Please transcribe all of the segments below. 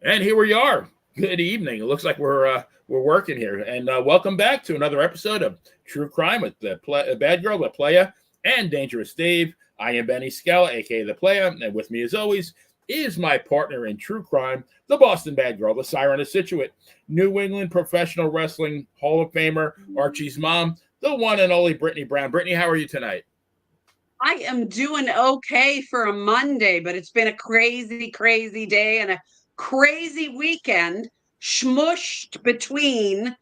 And here we are. Good evening. It looks like we're working here. And welcome back to another episode of True Crime with the Bad Girl, the Playa, and Dangerous Dave. I am Benny Scala, aka the Playa, and with me, as always, is my partner in True Crime, the Boston Bad Girl, the Siren of Scituate, New England Professional Wrestling Hall of Famer, Archie's mom, the one and only Brittany Brown. Brittany, how are you tonight? I am doing okay for a Monday, but it's been a crazy, crazy day and a crazy weekend smushed between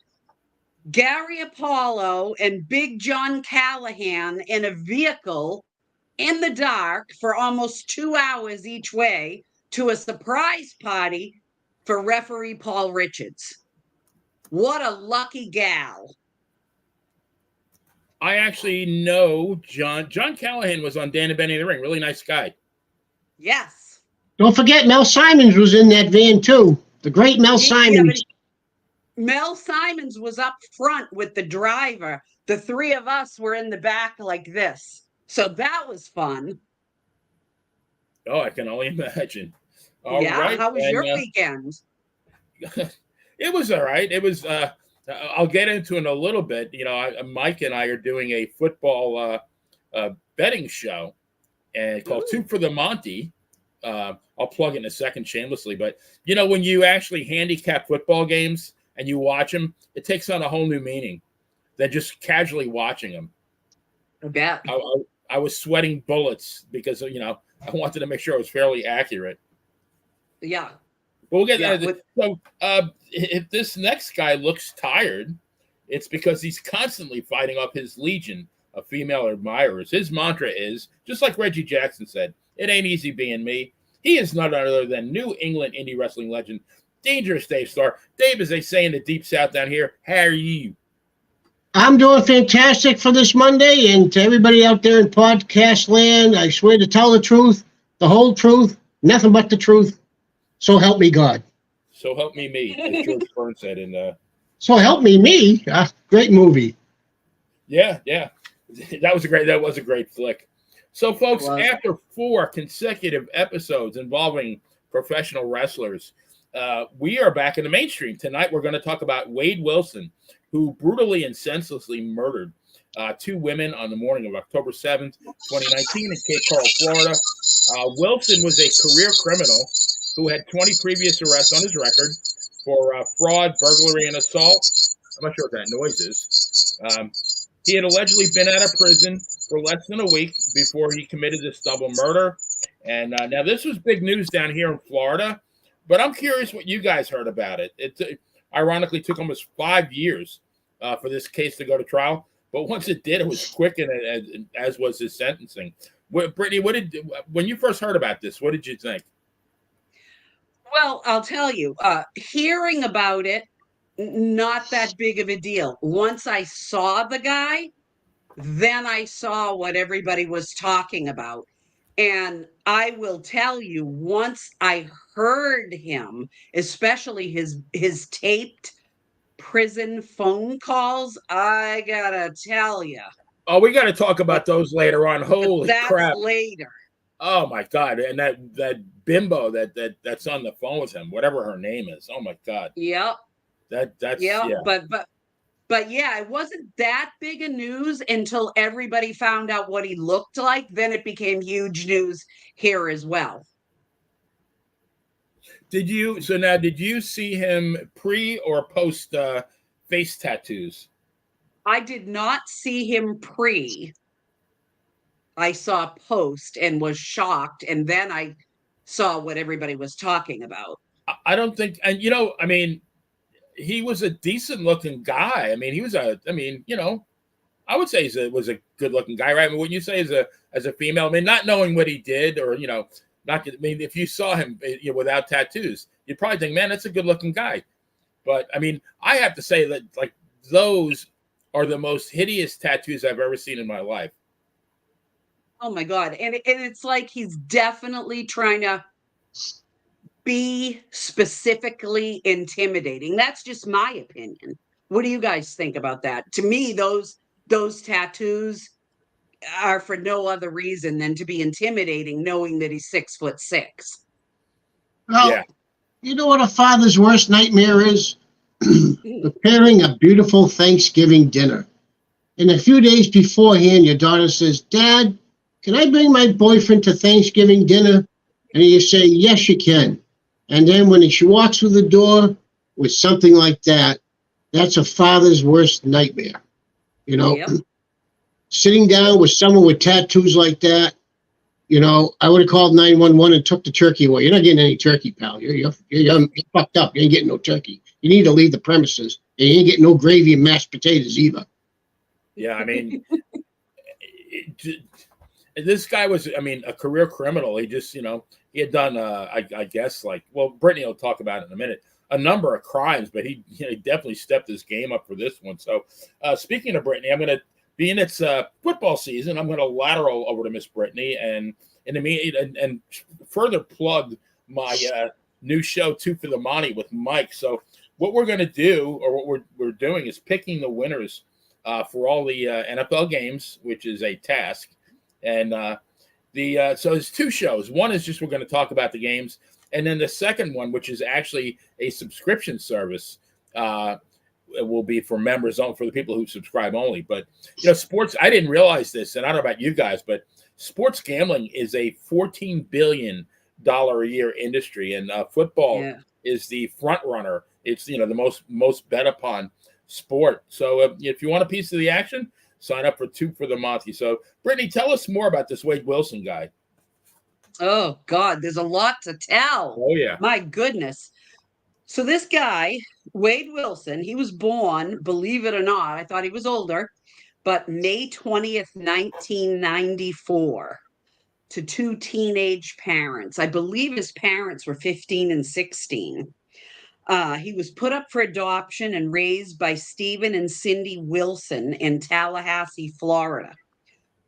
Gary Apollo and Big John Callahan in a vehicle in the dark for almost 2 hours each way to a surprise party for referee Paul Richards. What a lucky gal. I actually know John Callahan was on Dan and Benny in the Ring. Really nice guy. Yes. Don't forget Mel Simons was in that van too. The great Mel Simons. Mel Simons was up front with the driver. The three of us were in the back like this. So that was fun. Oh, I can only imagine. All right. How was your weekend? It was all right. It was I'll get into it in a little bit. You know, Mike and I are doing a football betting show and called Two for the Monty. I'll plug it in a second shamelessly. But, you know, when you actually handicap football games and you watch them, it takes on a whole new meaning than just casually watching them. I bet. I was sweating bullets because, you know, I wanted to make sure it was fairly accurate. Yeah. We'll get there. So if this next guy looks tired, it's because he's constantly fighting off his legion of female admirers. His mantra is, just like Reggie Jackson said, it ain't easy being me. He is none other than New England indie wrestling legend, Dangerous Dave Starr. Dave, as they say in the Deep South down here, how are you? I'm doing fantastic for this Monday, and to everybody out there in podcast land, I swear to tell the truth, the whole truth, nothing but the truth. So help me God. So help me, as George Burns said in So help me. Great movie. Yeah. That was a great flick. So, folks, after 4 consecutive episodes involving professional wrestlers, we are back in the mainstream. Tonight, we're going to talk about Wade Wilson, who brutally and senselessly murdered 2 women on the morning of October 7th, 2019 in Cape Coral, Florida. Wilson was a career criminal who had 20 previous arrests on his record for fraud, burglary, and assault. I'm not sure what that noise is. He had allegedly been out of prison for less than a week before he committed this double murder. And now this was big news down here in Florida, but I'm curious what you guys heard about it. It ironically took almost 5 years for this case to go to trial, but once it did, it was quick, and as was his sentencing. Brittany, when you first heard about this, what did you think? Well, I'll tell you, hearing about it, not that big of a deal. Once I saw the guy, then I saw what everybody was talking about. And I will tell you, once I heard him, especially his taped prison phone calls, I gotta tell you. Oh, we got to talk about those later on. Holy crap. Later. Oh my God! And that bimbo that's on the phone with him, whatever her name is. Oh my God! Yep. That's yeah. Yeah. But yeah, it wasn't that big a news until everybody found out what he looked like. Then it became huge news here as well. Did you see him pre or post face tattoos? I did not see him pre. I saw post and was shocked, and then I saw what everybody was talking about. I don't think, and I mean, he was a decent looking guy. I mean, I would say he was a good looking guy, right? I mean, what you say as a female, I mean, not knowing what he did, or if you saw him without tattoos, you'd probably think, man, that's a good looking guy. But I mean, I have to say that like those are the most hideous tattoos I've ever seen in my life. Oh my God. And it's like he's definitely trying to be specifically intimidating. That's just my opinion. What do you guys think about that? To me, those tattoos are for no other reason than to be intimidating, knowing that he's 6'6". Well, Yeah. You know what a father's worst nightmare is? Preparing a beautiful Thanksgiving dinner. And a few days beforehand, your daughter says, Dad, can I bring my boyfriend to Thanksgiving dinner? And you say, yes, you can. And then when she walks through the door with something like that, that's a father's worst nightmare. You know, Yep. sitting down with someone with tattoos like that, you know, I would have called 911 and took the turkey away. You're not getting any turkey, pal. You're fucked up. You ain't getting no turkey. You need to leave the premises. And you ain't getting no gravy and mashed potatoes either. Yeah, I mean, this guy was, I mean, a career criminal. He just, you know, he had done, I guess, like, well, Brittany will talk about it in a minute, a number of crimes, but he definitely stepped his game up for this one. So, speaking of Brittany, I'm going to, being it's football season, I'm going to lateral over to Miss Brittany and further plug my new show, Two for the Money with Mike. So, what we're going to do, or what we're doing, is picking the winners for all the NFL games, which is a task. And so there's two shows. One is just we're going to talk about the games, and then the second one, which is actually a subscription service, it will be for members only, for the people who subscribe only. But you know, sports. I didn't realize this, and I don't know about you guys, but sports gambling is a $14 billion a year industry, and football is the front runner. It's, you know, the most bet upon sport. So if you want a piece of the action, sign up for Two for the Monty. So, Brittany, tell us more about this Wade Wilson guy. Oh, God, there's a lot to tell. Oh, yeah. My goodness. So this guy, Wade Wilson, he was born, believe it or not, I thought he was older, but May 20th, 1994, to two teenage parents. I believe his parents were 15 and 16. He was put up for adoption and raised by Stephen and Cindy Wilson in Tallahassee, Florida.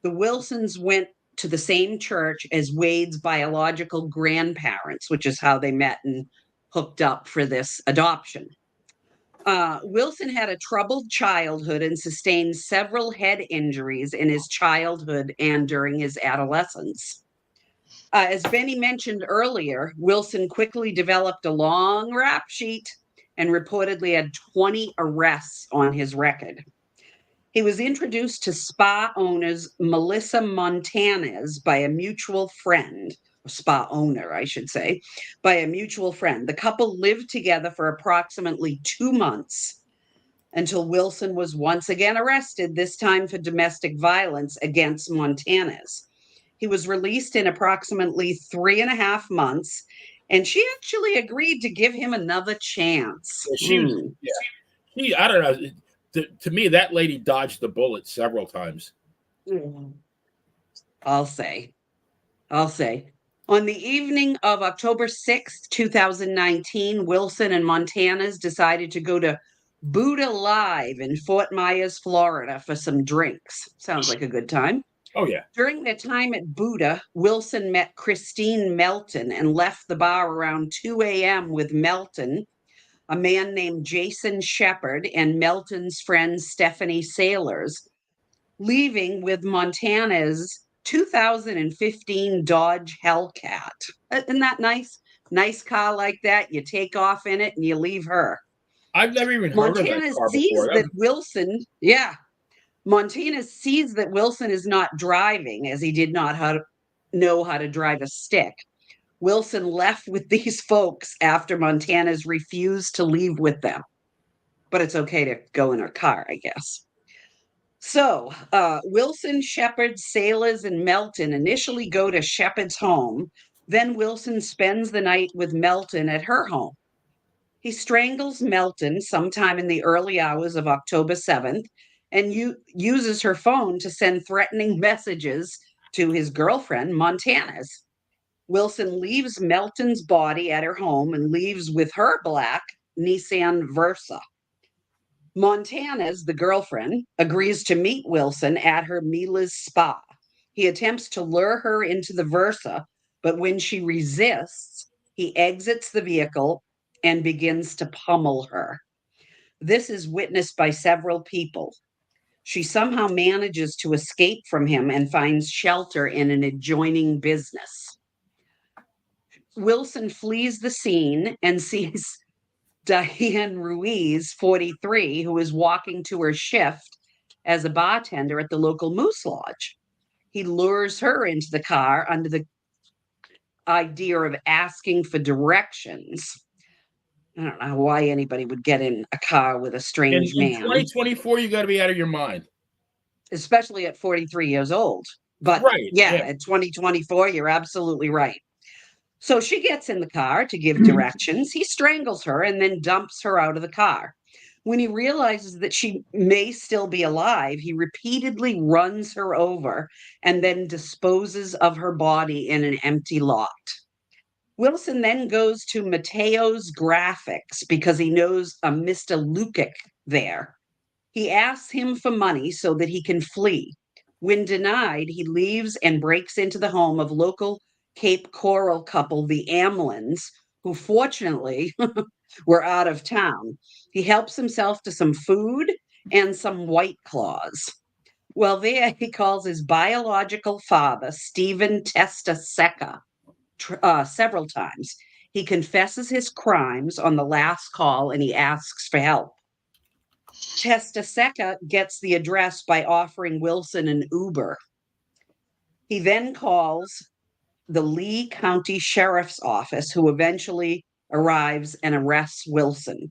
The Wilsons went to the same church as Wade's biological grandparents, which is how they met and hooked up for this adoption. Wilson had a troubled childhood and sustained several head injuries in his childhood and during his adolescence. As Benny mentioned earlier, Wilson quickly developed a long rap sheet and reportedly had 20 arrests on his record. He was introduced to spa owners Melisa Montanez by a mutual friend, or spa owner, I should say, by a mutual friend. The couple lived together for approximately 2 months until Wilson was once again arrested, this time for domestic violence against Montanez. He was released in approximately 3.5 months, and she actually agreed to give him another chance. I don't know. To me, that lady dodged the bullet several times. I'll say. On the evening of October 6th, 2019, Wilson and Montanez decided to go to Buddha Live in Fort Myers, Florida for some drinks. Sounds like a good time. Oh, yeah. During their time at Buddha, Wilson met Christine Melton and left the bar around 2 a.m. with Melton, a man named Jason Shepard, and Melton's friend Stephanie Sailors, leaving with Montanez's 2015 Dodge Hellcat. Isn't that nice? Nice car like that. You take off in it and you leave her. I've never even heard of that car before. Montanez sees that Wilson is not driving, as he did not know how to drive a stick. Wilson left with these folks after Montanez refused to leave with them. But it's okay to go in her car, I guess. So Wilson, Shepard, Sailors, and Melton initially go to Shepard's home. Then Wilson spends the night with Melton at her home. He strangles Melton sometime in the early hours of October 7th and uses her phone to send threatening messages to his girlfriend, Montanez. Wilson leaves Melton's body at her home and leaves with her black Nissan Versa. Montanez, the girlfriend, agrees to meet Wilson at her Mila's spa. He attempts to lure her into the Versa, but when she resists, he exits the vehicle and begins to pummel her. This is witnessed by several people. She somehow manages to escape from him and finds shelter in an adjoining business. Wilson flees the scene and sees Diane Ruiz, 43, who is walking to her shift as a bartender at the local Moose Lodge. He lures her into the car under the idea of asking for directions. I don't know why anybody would get in a car with a strange In man. 2024, you got to be out of your mind. Especially at 43 years old. But right, yeah, at 2024, you're absolutely right. So she gets in the car to give directions. He strangles her and then dumps her out of the car. When he realizes that she may still be alive, he repeatedly runs her over and then disposes of her body in an empty lot. Wilson then goes to Mateo's Graphics because he knows a Mr. Lukic there. He asks him for money so that he can flee. When denied, he leaves and breaks into the home of local Cape Coral couple, the Amlins, who fortunately were out of town. He helps himself to some food and some White Claws. Well, there he calls his biological father, Stephen Testaseca, several times. He confesses his crimes on the last call and he asks for help. Testaseca gets the address by offering Wilson an Uber. He then calls the Lee County Sheriff's Office, who eventually arrives and arrests Wilson.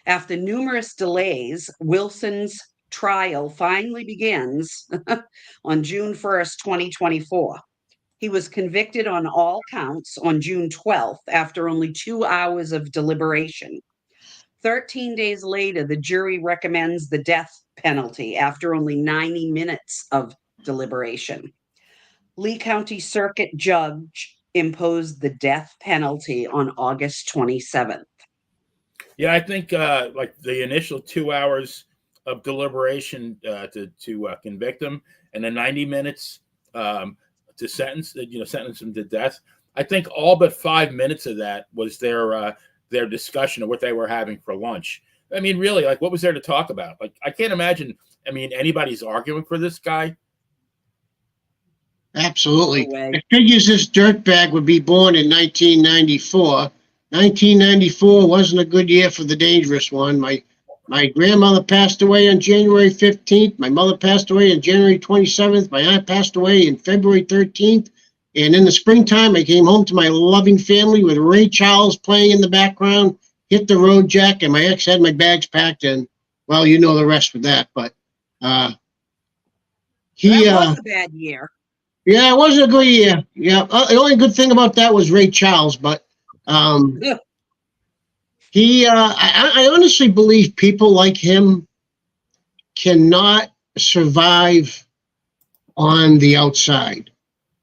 After numerous delays, Wilson's trial finally begins on June 1st, 2024. He was convicted on all counts on June 12th after only 2 hours of deliberation. 13 days later, the jury recommends the death penalty after only 90 minutes of deliberation. Lee County Circuit Judge imposed the death penalty on August 27th. Yeah, I think like the initial 2 hours of deliberation to convict him, and then 90 minutes to sentence him to death. I think all but 5 minutes of that was their discussion of what they were having for lunch. I mean, really, like, what was there to talk about? Like, I can't imagine. I mean, anybody's arguing for this guy. Absolutely. No it figures this dirtbag would be born in 1994. 1994 wasn't a good year for the dangerous one. My grandmother passed away on January 15th. My mother passed away on January 27th. My aunt passed away on February 13th. And in the springtime, I came home to my loving family with Ray Charles playing in the background, Hit the Road Jack, and my ex had my bags packed. And, well, you know the rest with that. But that was a bad year. Yeah, it wasn't a good year. Yeah, the only good thing about that was Ray Charles, but I honestly believe people like him cannot survive on the outside.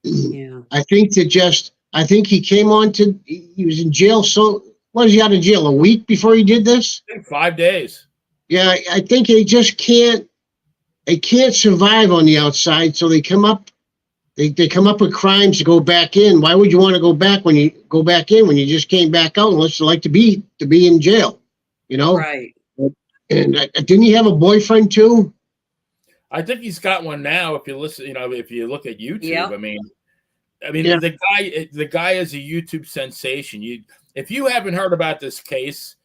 Yeah. I think he came on to, he was in jail. So was he out of jail? A week before he did this? 5 days. Yeah, I think they just can't survive on the outside. So they come up with crimes to go back in. Why would you want to go back when you just came back out unless you like to be in jail, you know? Right. And didn't he have a boyfriend too? I think he's got one now. If you listen, if you look at YouTube, yeah. I mean, yeah. the guy is a YouTube sensation. If you haven't heard about this case,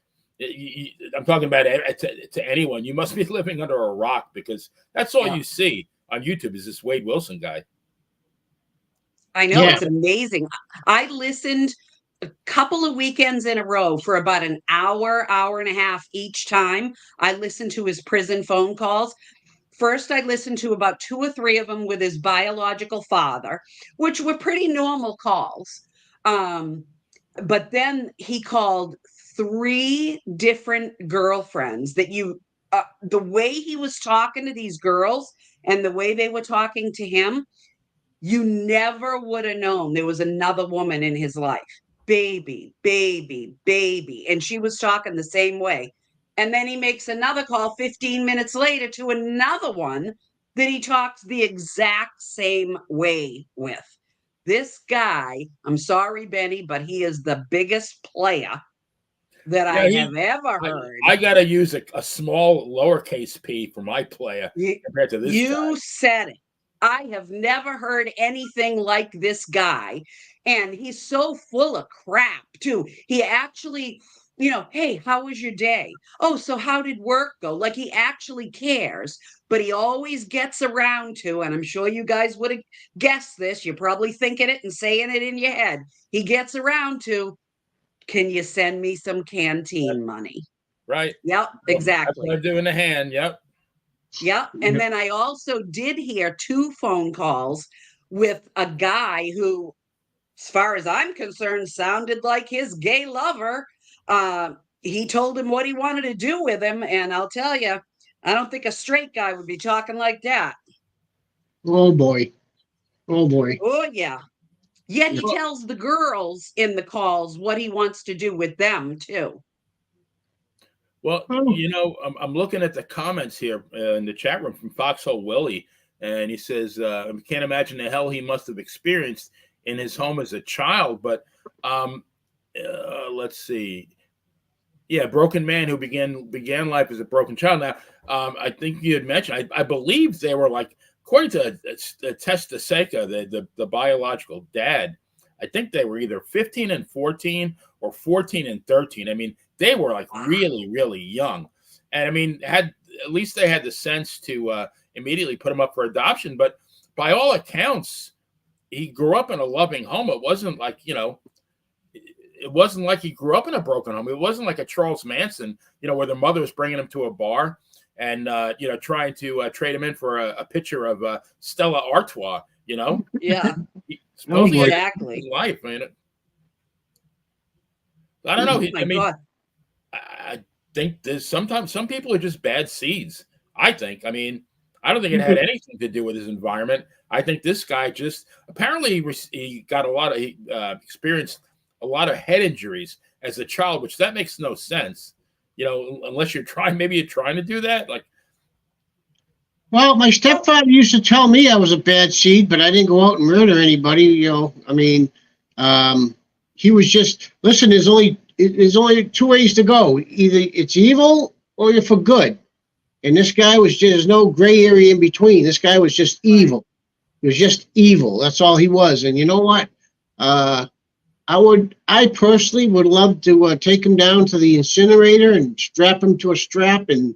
I'm talking about to anyone, you must be living under a rock, because that's all you see on YouTube is this Wade Wilson guy. I know, it's amazing. I listened a couple of weekends in a row for about an hour and a half each time. I listened to his prison phone calls. First, I listened to about 2 or 3 of them with his biological father, which were pretty normal calls. But then he called 3 different girlfriends that the way he was talking to these girls and the way they were talking to him, you never would have known there was another woman in his life. Baby, baby, baby. And she was talking the same way. And then he makes another call 15 minutes later to another one that he talks the exact same way with. This guy, I'm sorry, Benny, but he is the biggest player that I have ever heard. I got to use a small lowercase p for my player compared to this guy. You said it. I have never heard anything like this guy. And he's so full of crap, too. He actually, hey, how was your day? Oh, so how did work go? Like he actually cares, but he always gets around to, and I'm sure you guys would have guessed this. You're probably thinking it and saying it in your head. He gets around to, can you send me some canteen money? Right. Yep, That's what exactly. I do in the hand. Yep. Yep. And then I also did hear 2 phone calls with a guy who, as far as I'm concerned, sounded like his gay lover. He told him what he wanted to do with him. And I'll tell you, I don't think a straight guy would be talking like that. Oh boy. Oh boy. Oh, yeah. Yet he Yeah. Well, tells the girls in the calls what he wants to do with them, too. Oh, I'm looking at the comments here in the chat room from Foxhole Willie, and he says, I can't imagine the hell he must have experienced in his home as a child. But let's see. Yeah, broken man who began life as a broken child. Now, I think you had mentioned. I believe they were like, according to Tess DeCesare, the biological dad. I think they were either 15 and 14 or 14 and 13. I mean, they were like really, really young, and I mean, at least they had the sense to immediately put him up for adoption. But by all accounts, he grew up in a loving home. It wasn't like it wasn't like he grew up in a broken home. It wasn't like a Charles Manson, where the mother was bringing him to a bar and, trying to trade him in for a picture of Stella Artois, Yeah, Supposedly exactly. his life, man. I don't know. Oh, my God. I think there's sometimes some people are just bad seeds. I think. I mean, I don't think it had anything to do with his environment. I think this guy just apparently he got he experienced a lot of head injuries as a child, which that makes no sense. Unless maybe you're trying to do that. Like, well, my stepfather used to tell me I was a bad seed, but I didn't go out and murder anybody. I mean, he was just listen. There's only 2 ways to go. Either it's evil or you're for good. And this guy was just there's no gray area in between. This guy was just evil. He was just evil. That's all he was. And you know what? I personally would love to take him down to the incinerator and strap him to a strap and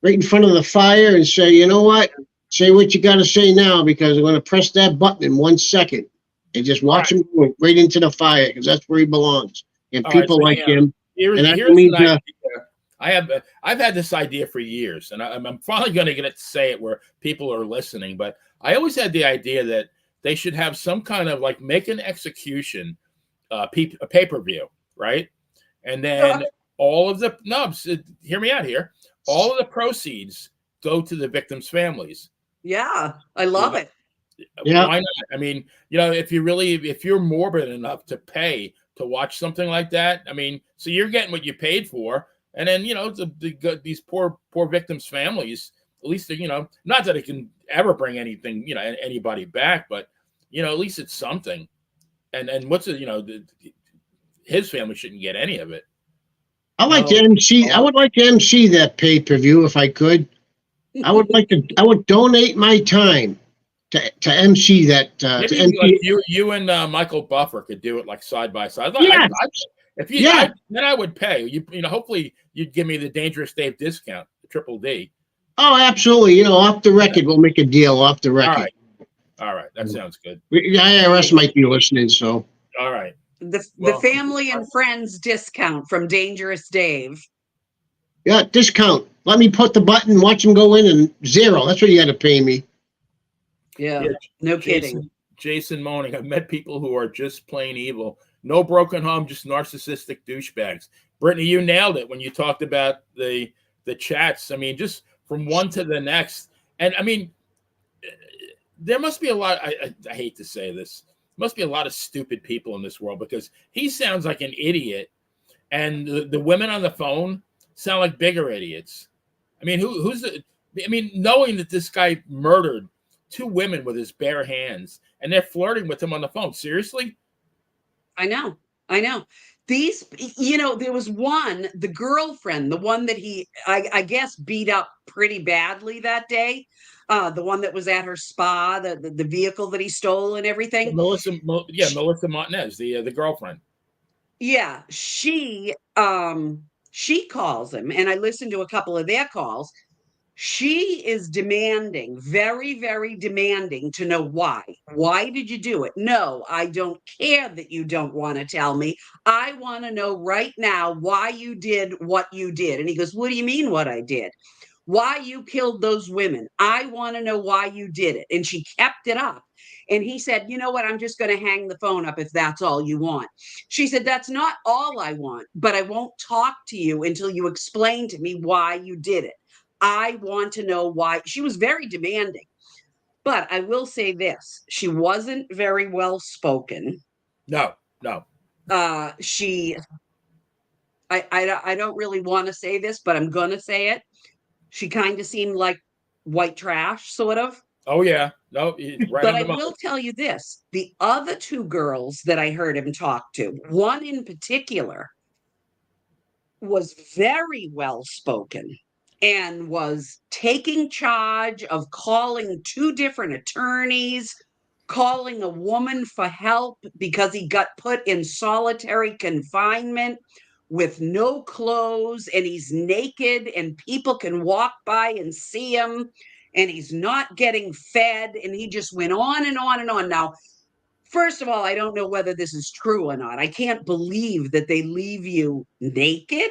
right in front of the fire and say, you know what? Say what you got to say now because I'm going to press that button in 1 second and just watch him go right into the fire because that's where he belongs. And people like him. Here's an idea. I've had this idea for years, and I'm finally going to get it to say it where people are listening. But I always had the idea that they should have some kind of like make an execution, a pay-per-view, right? And then all of the hear me out here. All of the proceeds go to the victims' families. Yeah, I love it. Yeah. Why not? I mean, if you're morbid enough to pay to watch something like that, I mean, so you're getting what you paid for, and then these poor victims' families, at least not that it can ever bring anything, anybody back, but at least it's something. And what's it? His family shouldn't get any of it. I would like to MC that pay-per-view if I could. I would donate my time to MC that. Maybe like you and Michael Buffer could do it like side by side. Yeah. Then I would pay. Hopefully you'd give me the Dangerous Dave discount, the Triple D. Oh, absolutely. Off the record, we'll make a deal off the record. All right. That sounds good. The IRS might be listening, so. All right. The family and friends discount from Dangerous Dave. Yeah, discount. Let me put the button, watch him go in, and $0. That's what you got to pay me. Yeah, no kidding. Jason moaning. I've met people who are just plain evil. No broken home, just narcissistic douchebags. Brittany, you nailed it when you talked about the chats. I mean, just from one to the next. And I mean, there must be a lot. I hate to say this. Must be a lot of stupid people in this world because he sounds like an idiot, and the women on the phone sound like bigger idiots. I mean, knowing that this guy murdered 2 women with his bare hands, and they're flirting with him on the phone. Seriously? I know. These, there was one, the girlfriend, the one that he, I guess, beat up pretty badly that day. the one that was at her spa, the vehicle that he stole and everything. Melisa Montanez, the girlfriend. Yeah, she calls him, and I listened to a couple of their calls. She is demanding, very, very demanding to know why. Why did you do it? No, I don't care that you don't want to tell me. I want to know right now why you did what you did. And he goes, what do you mean what I did? Why you killed those women? I want to know why you did it. And she kept it up. And he said, you know what? I'm just going to hang the phone up if that's all you want. She said, that's not all I want, but I won't talk to you until you explain to me why you did it. I want to know why. She was very demanding. But I will say this, she wasn't very well spoken. No. I don't really want to say this, but I'm going to say it. She kind of seemed like white trash, sort of. Oh, yeah. No, right. But I will tell you this. The other two girls that I heard him talk to, one in particular, was very well spoken and was taking charge of calling two different attorneys, calling a woman for help because he got put in solitary confinement with no clothes and he's naked and people can walk by and see him and he's not getting fed. And he just went on and on and on. Now, first of all, I don't know whether this is true or not. I can't believe that they leave you naked.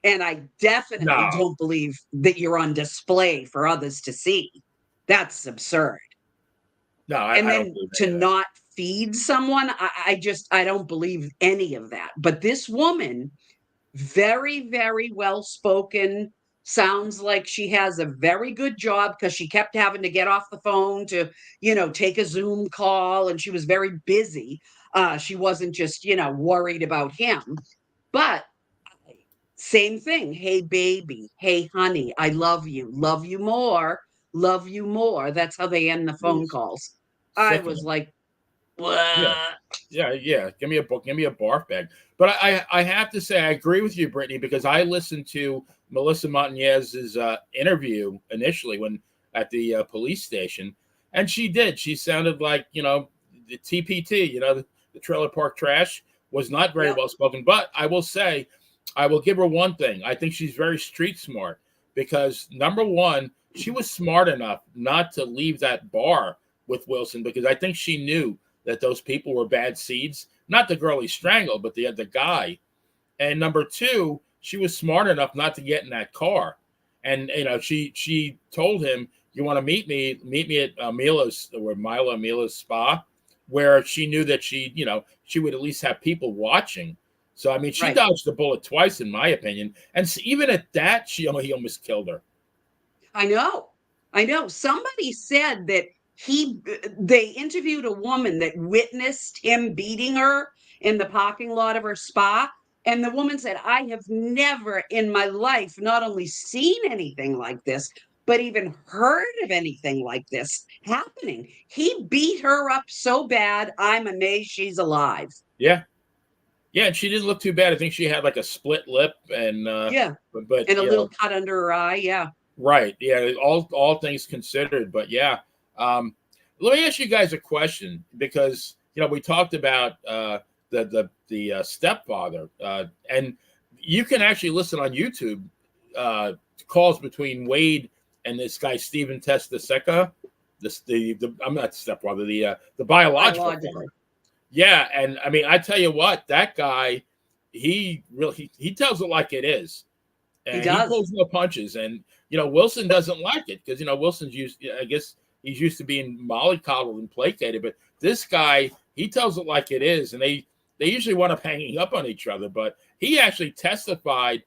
And I definitely don't believe that you're on display for others to see. That's absurd. No, and then to not feed someone, I don't believe any of that. But this woman, very, very well spoken, sounds like she has a very good job because she kept having to get off the phone to, take a Zoom call, and she was very busy. She wasn't just, worried about him. But same thing. Hey, baby. Hey, honey. I love you. Love you more. Love you more. That's how they end the phone calls. I was like, what? Yeah. Give me a book. Give me a barf bag. But I have to say, I agree with you, Brittany, because I listened to Melisa Montanez's interview initially when at the police station, and she did. She sounded like, the TPT, the trailer park trash, was not very well spoken. But I will say, I will give her one thing. I think she's very street smart because, number one, she was smart enough not to leave that bar with Wilson because I think she knew that those people were bad seeds. Not the girl he strangled, but the guy. And number two, she was smart enough not to get in that car. And, she told him, you want to meet me at Mila's spa, where she knew that she would at least have people watching. So, I mean, she dodged the bullet twice, in my opinion. And even at that, he almost killed her. I know. Somebody said that they interviewed a woman that witnessed him beating her in the parking lot of her spa. And the woman said, I have never in my life not only seen anything like this, but even heard of anything like this happening. He beat her up so bad, I'm amazed she's alive. Yeah. Yeah, and she didn't look too bad. I think she had like a split lip and but and a little cut under her eye. Yeah. Right. Yeah. All things considered, but yeah. Let me ask you guys a question because we talked about the stepfather, and you can actually listen on YouTube calls between Wade and this guy Stephen DeCesare. I'm not stepfather, the biological father. Yeah, and I mean, I tell you what, that guy, he tells it like it is. And he pulls no punches. And Wilson doesn't like it because Wilson's he's used to being mollycoddled and placated, but this guy, he tells it like it is, and they usually wind up hanging up on each other. But he actually testified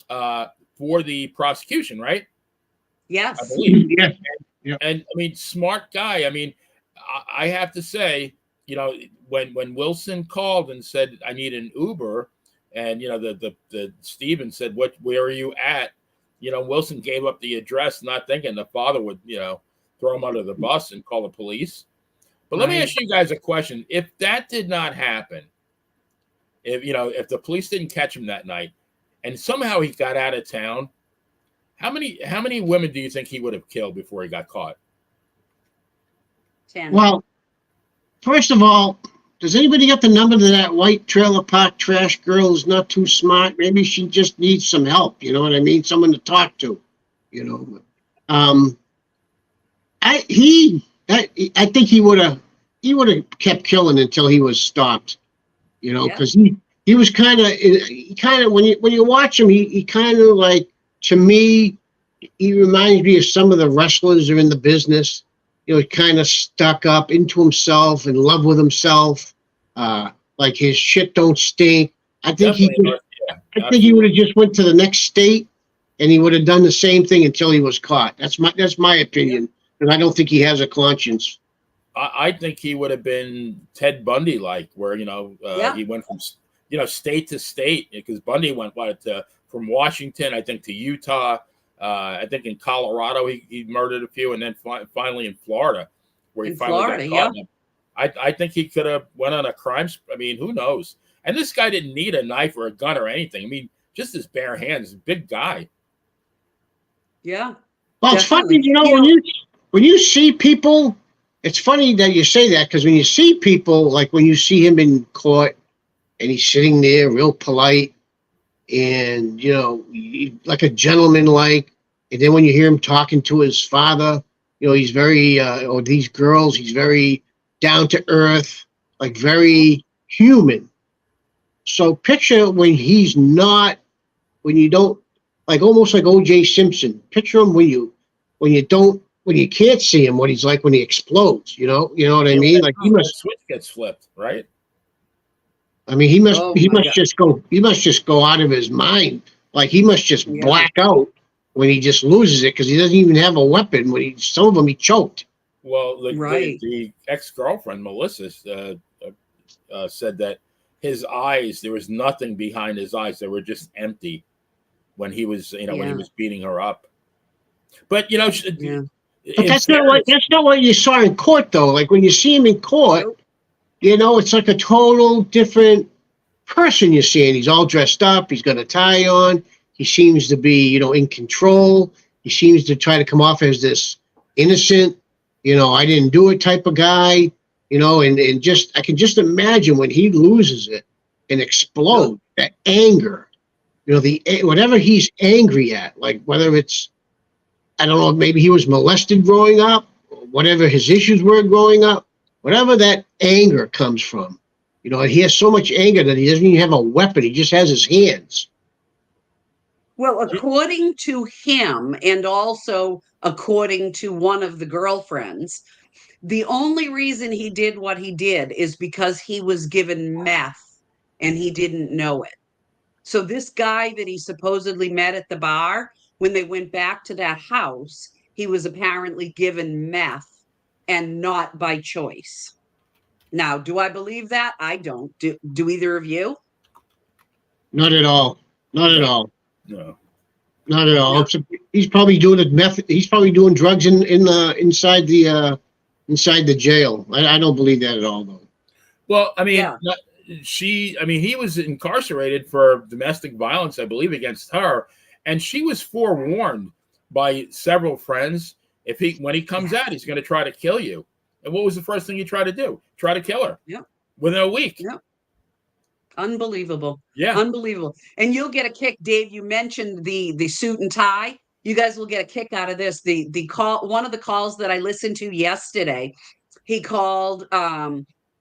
for the prosecution, right? Yes. I believe. Yeah. And I mean, smart guy. I mean, I have to say, when Wilson called and said, I need an Uber, and the Stephen said, where are you at? Wilson gave up the address, not thinking the father would, throw him under the bus and call the police. But let me ask you guys a question. If that did not happen, if the police didn't catch him that night and somehow he got out of town, How many women do you think he would have killed before he got caught? 10. Well, first of all, does anybody got the number to that white trailer park trash girl who's not too smart? Maybe she just needs some help. You know what I mean? Someone to talk to. You know, I think he would have kept killing until he was stopped. You know, because he was kind of when you watch him, he kind of like, to me, he reminds me of some of the wrestlers that are in the business. You know, kind of stuck up, into himself, in love with himself. Like his shit don't stink. I think he would have just went to the next state, and he would have done the same thing until he was caught. That's my opinion, and I don't think he has a conscience. I think he would have been Ted Bundy, like, where he went from state to state, because Bundy went from Washington, I think, to Utah. I think in Colorado he murdered a few, and then finally in Florida, where he finally got caught. I think he could have went on a crime. I mean, who knows? And this guy didn't need a knife or a gun or anything. I mean, just his bare hands. Big guy. Yeah. Well, it's funny, when you see people. It's funny that you say that, because when you see people, like when you see him in court, and he's sitting there real polite, and like a gentleman, like, and then when you hear him talking to his father, he's very or these girls, he's very down to earth, like very human. So picture when he's not, when you don't, like almost like O.J. Simpson. Picture him when you can't see him, what he's like when he explodes. You know what I mean? Like, the switch gets flipped, right? I mean, he must just go out of his mind. Like, he must just black out when he just loses it, because he doesn't even have a weapon. Some of them he choked. Well, the ex-girlfriend Melissa said that his eyes, there was nothing behind his eyes; they were just empty when he was, when he was beating her up. But but that's not what you saw in court, though. Like, when you see him in court, it's like a total different person you're seeing. He's all dressed up. He's got a tie on. He seems to be, in control. He seems to try to come off as this innocent, I didn't do it type of guy, and just, I can just imagine when he loses it and explodes, that anger, whatever he's angry at, like whether it's, I don't know, maybe he was molested growing up, whatever his issues were growing up, whatever that anger comes from, and he has so much anger that he doesn't even have a weapon. He just has his hands. Well, according to him, and also according to one of the girlfriends, the only reason he did what he did is because he was given meth and he didn't know it. So this guy that he supposedly met at the bar, when they went back to that house, he was apparently given meth, and not by choice. Now, do I believe that? I don't. Do either of you? Not at all. Not at all. No. Not at all. No. He's probably doing meth. He's probably doing drugs inside the jail. I don't believe that at all, though. Well, I mean, he was incarcerated for domestic violence, I believe, against her, and she was forewarned by several friends. When he comes out, he's going to try to kill you. And what was the first thing he tried to do? Try to kill her. Yeah. Within a week. Yeah. Unbelievable. Yeah. Unbelievable. And you'll get a kick, Dave. You mentioned the suit and tie. You guys will get a kick out of this. The call, one of the calls that I listened to yesterday, he called,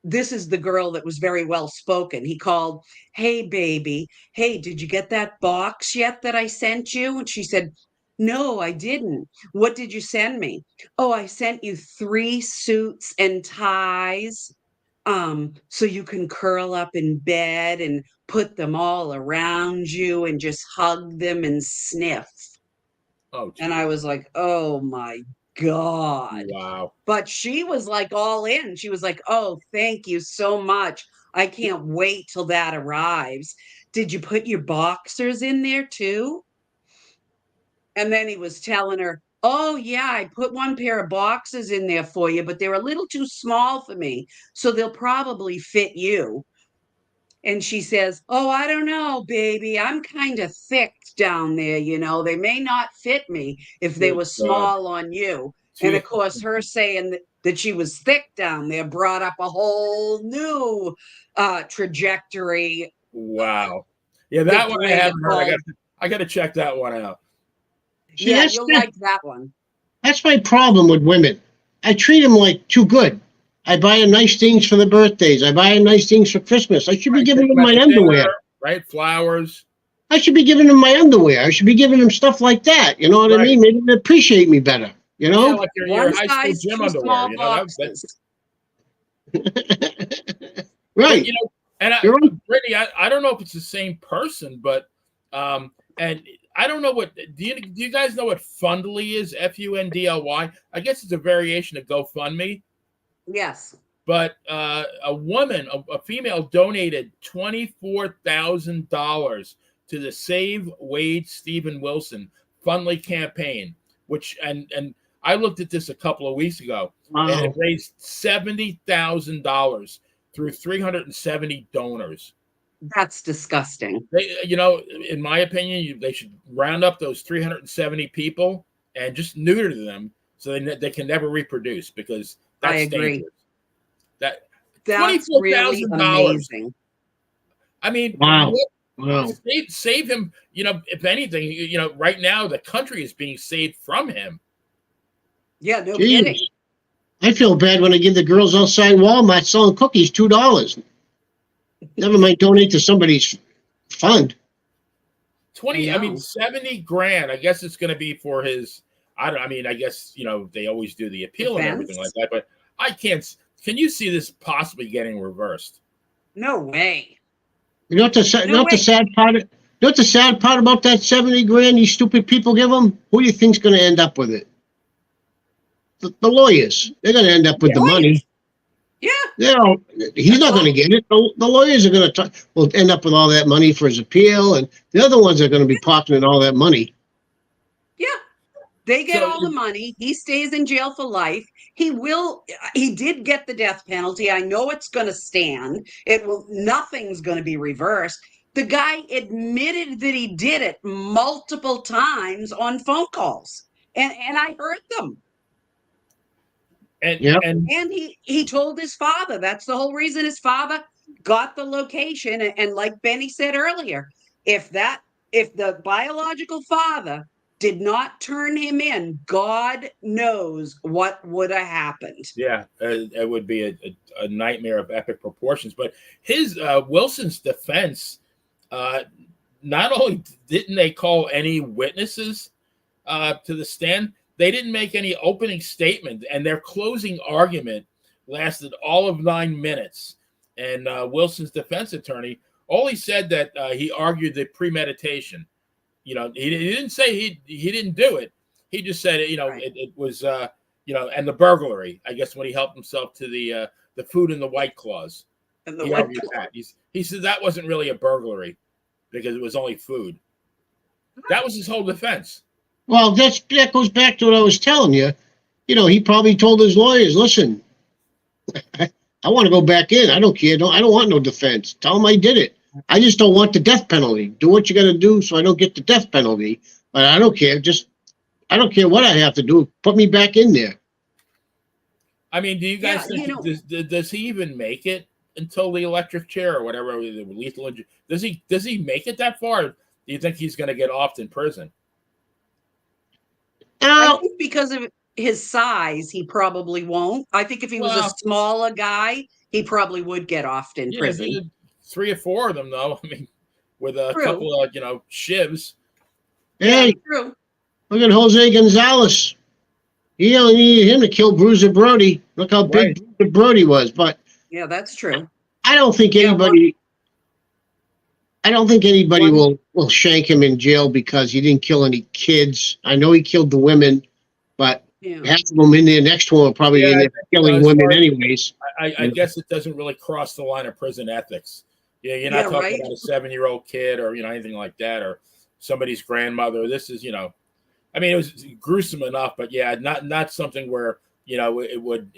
this is the girl that was very well spoken. He called, "Hey, baby. Hey, did you get that box yet that I sent you?" And she said, "No, I didn't. What did you send me?" "Oh, I sent you 3 suits and ties. So you can curl up in bed and put them all around you and just hug them and sniff." Oh, geez. And I was like, oh my God. Wow. But she was like all in. She was like, "Oh, thank you so much. I can't wait till that arrives. Did you put your boxers in there too?" And then he was telling her, "Oh, yeah, I put one pair of boxes in there for you, but they're a little too small for me, so they'll probably fit you." And she says, "Oh, I don't know, baby. I'm kind of thick down there. They may not fit me if they Good were God. small on you." And Two- of course, her saying that she was thick down there brought up a whole new trajectory. Wow. Yeah, That that one I Playa haven't heard. called. I got to check that one out. See, Yeah, you'll like that one. that's my problem with women. I treat them like too good. I buy them nice things for the birthdays. I buy them nice things for Christmas. I should be Right, giving take them them out my to underwear. dinner, right? Flowers. I should be giving them my underwear. I should be giving them stuff like that. You know what I Right. mean? Maybe they appreciate me better. You Yeah, know? like your One high school size, gym two underwear. small That boxes. But Right. and You're right. Brittany, I don't know if it's the same person, but and I don't know what do you guys know what Fundly is? Fundly. I guess it's a variation of GoFundMe. Yes. But a woman, a female, donated $24,000 to the Save Wade Stephen Wilson Fundly campaign, which and I looked at this a couple of weeks ago, and it Wow. raised $70,000 through 370 donors. That's disgusting. They, in my opinion, they should round up those 370 people and just neuter them so they can never reproduce, because I that's agree. dangerous. That That's really $24,000. amazing. I mean, Wow. Wow. save him. If anything, right now the country is being saved from him. Yeah, no kidding. Jeez. I feel bad when I give the girls outside Walmart selling cookies $2. Never mind donate to somebody's fund. 70 grand. I guess it's going to be for his. I guess they always do the appeal and everything like that. But I can't. Can you see this possibly getting reversed? No way. You know what the sad part? You know what the sad part about that 70 grand these stupid people give them? Who do you think's going to end up with it? The lawyers. They're going to end up with the money. Yeah. He's not going to get it. The lawyers are going to will end up with all that money for his appeal, and the other ones are going to be pocketing all that money. Yeah. They get all the money. He stays in jail for life. He did get the death penalty. I know it's going to stand. Nothing's going to be reversed. The guy admitted that he did it multiple times on phone calls. And I heard them. And he told his father. That's the whole reason his father got the location. And like Benny said earlier, if the biological father did not turn him in, God knows what would have happened. Yeah, it would be a nightmare of epic proportions. But his Wilson's defense, not only didn't they call any witnesses to the stand, they didn't make any opening statement, and their closing argument lasted all of 9 minutes. And Wilson's defense attorney, all he said that he argued the premeditation. He didn't say he didn't do it. He just said it was and the burglary. I guess when he helped himself to the food in the White Claws. And the White Claw. He said that wasn't really a burglary because it was only food. That was his whole defense. Well, that goes back to what I was telling you. He probably told his lawyers, "Listen, I want to go back in. I don't care. I don't want no defense. Tell them I did it. I just don't want the death penalty. Do what you got to do so I don't get the death penalty. But I don't care. I don't care what I have to do. Put me back in there." I mean, do you guys think does he even make it until the electric chair or whatever, the lethal injury? Does he make it that far? Do you think he's going to get off in prison? I think because of his size, he probably won't. I think if he was a smaller guy, he probably would get off in prison. 3 or 4 of them, though. I mean, with a couple of shivs. Hey, true. Look at Jose Gonzalez. He only needed him to kill Bruiser Brody. Look how big Bruiser Brody was. But yeah, that's true. I don't think anybody. I don't think anybody will shank him in jail because he didn't kill any kids. I know he killed the women, but half of them in there next to him are probably in there killing women anyways. I guess it doesn't really cross the line of prison ethics. Yeah, you're not talking about a 7-year-old kid or anything like that, or somebody's grandmother. This is I mean, it was gruesome enough, but not something where it would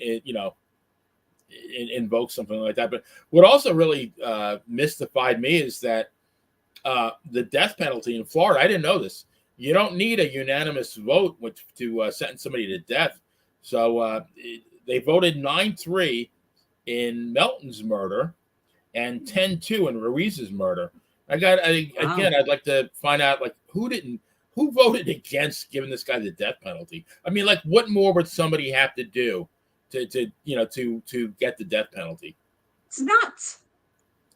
invoke something like that. But what also really mystified me is that the death penalty in Florida, I didn't know this. You don't need a unanimous vote to sentence somebody to death. So they voted 9-3 in Melton's murder and 10-2 in Ruiz's murder. Again, I'd like to find out like who voted against giving this guy the death penalty. I mean, like, what more would somebody have to do to get the death penalty? It's nuts.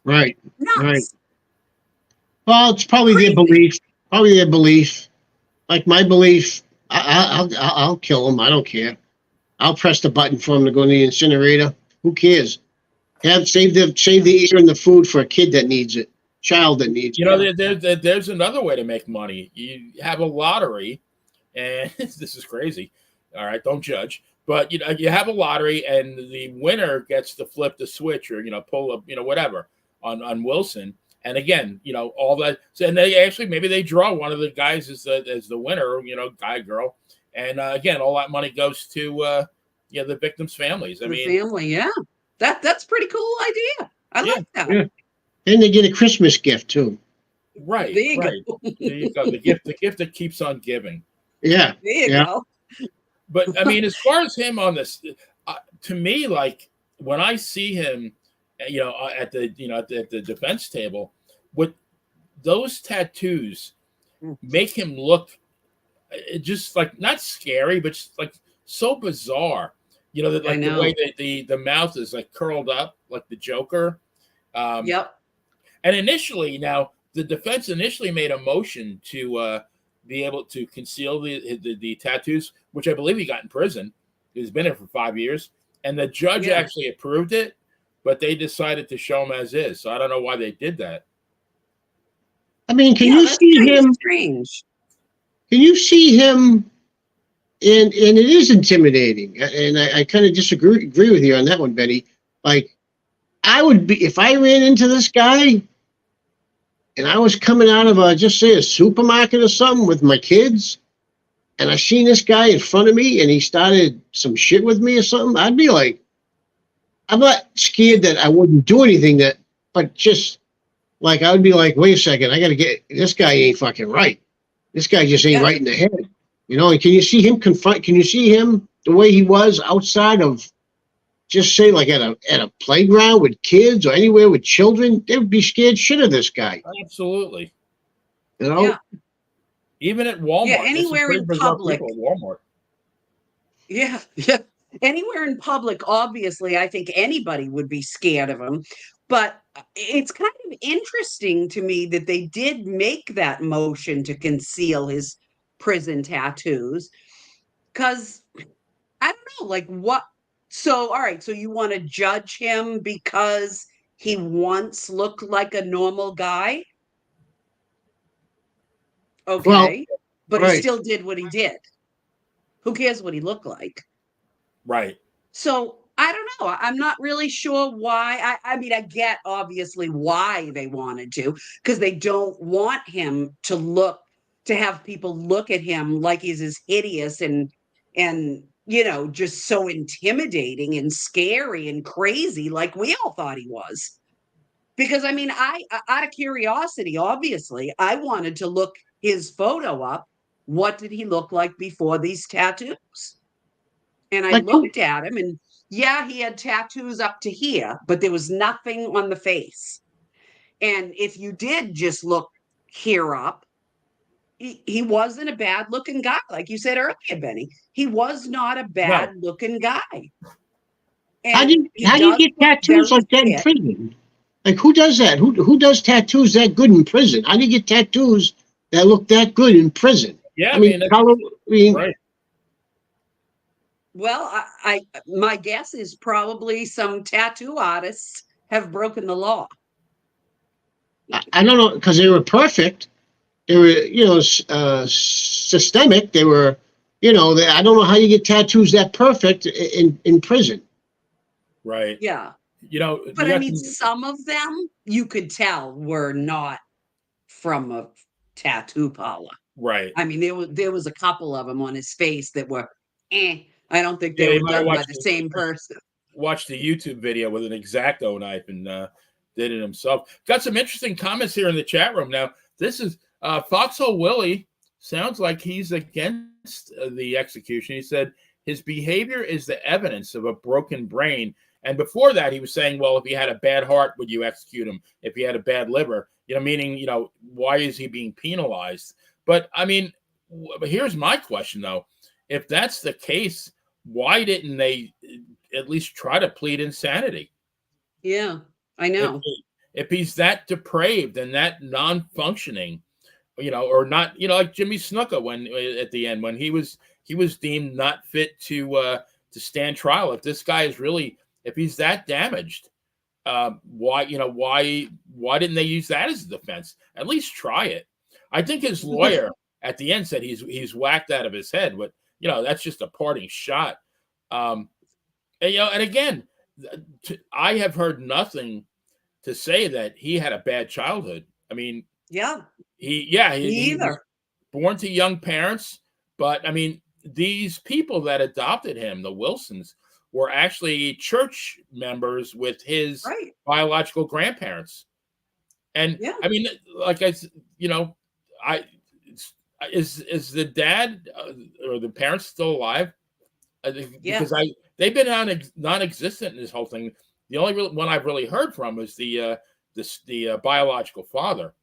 Right. Nuts. Right. Well, it's probably their belief. Probably their belief. Like my belief, I'll kill him. I don't care. I'll press the button for him to go in the incinerator. Who cares? Save the air and the food for a kid that needs it, child that needs it. There's another way to make money. You have a lottery, and this is crazy. All right, don't judge. But you have a lottery, and the winner gets to flip the switch or pull up whatever on Wilson. And again, all that. So, and maybe they draw one of the guys as the winner, guy, girl, and again, all that money goes to the victims' families. Family, yeah, that's pretty cool idea. I like that. Yeah. And they get a Christmas gift too. Right. There you go. There you go. The gift that keeps on giving. Yeah. There you go. But I mean, as far as him on this, to me, like when I see him, at the defense table, with those tattoos, make him look just like not scary, but just like so bizarre. The way that the mouth is like curled up like the Joker. Yep. And initially, now the defense made a motion to be able to conceal the tattoos, which I believe he got in prison. He's been there for 5 years, and the judge actually approved it, but they decided to show him as is. So I don't know why they did that. I mean, can you see him? Strange. Can you see him? And it is intimidating, and I kind of agree with you on that one, Betty. Like, I would be if I ran into this guy, and I was coming out of a supermarket or something with my kids, and I seen this guy in front of me, and he started some shit with me or something. I'd be like, I'm not scared that I wouldn't do anything but just like I would be like, wait a second, I got to get this guy ain't fucking right. This guy just ain't right in the head. And can you see him can you see him the way he was outside of just say like at a playground with kids or anywhere with children? They would be scared shit of this guy. Absolutely. Yeah. Even at Walmart. Yeah, anywhere in public. At Walmart. Yeah. Anywhere in public, obviously, I think anybody would be scared of him. But it's kind of interesting to me that they did make that motion to conceal his prison tattoos. Because, I don't know, like what? So, all right, so you want to judge him because he once looked like a normal guy? Okay. But he still did what he did. Who cares what he looked like? Right. So I don't know. I'm not really sure why. I mean, I get obviously why they wanted to, because they don't want him to have people look at him like he's as hideous and just so intimidating and scary and crazy like we all thought he was. Because I mean, I out of curiosity, obviously, I wanted to look his photo up. What did he look like before these tattoos? And I looked at him, and he had tattoos up to here, but there was nothing on the face. And if you did just look here up, he wasn't a bad looking guy. Like you said earlier, Benny, he was not a bad looking guy. And how do you get tattoos like that in prison? Like, who does that? Who does tattoos that good in prison? How do you get tattoos that look that good in prison? Yeah, right. Well, my guess is probably some tattoo artists have broken the law. I don't know, because they were perfect. They were, systemic. They were, I don't know how you get tattoos that perfect in prison. Right. Yeah. But I mean, some of them you could tell were not from a tattoo parlor. Right. I mean, there was a couple of them on his face that were, I don't think they were done by the same person. watched the YouTube video with an X-Acto knife and did it himself. Got some interesting comments here in the chat room. Now, this is Foxhole Willie. Sounds like he's against the execution. He said his behavior is the evidence of a broken brain. And before that, he was saying, well, if he had a bad heart, would you execute him? If he had a bad liver, meaning, why is he being penalized? But I mean, here's my question, though. If that's the case, why didn't they at least try to plead insanity? Yeah, I know. If he's that depraved and that non-functioning, or not, like Jimmy Snuka when at the end when he was deemed not fit to stand trial. If this guy is really, if he's that damaged, why didn't they use that as a defense? At least try it. I think his lawyer at the end said he's whacked out of his head, but that's just a parting shot. And again, I have heard nothing to say that he had a bad childhood. I mean, he was born to young parents, but I mean, these people that adopted him, the Wilsons, were actually church members with his biological grandparents. And I mean, like is the dad or the parents still alive? Because they've been non-existent in this whole thing. The only one I've really heard from was the biological father.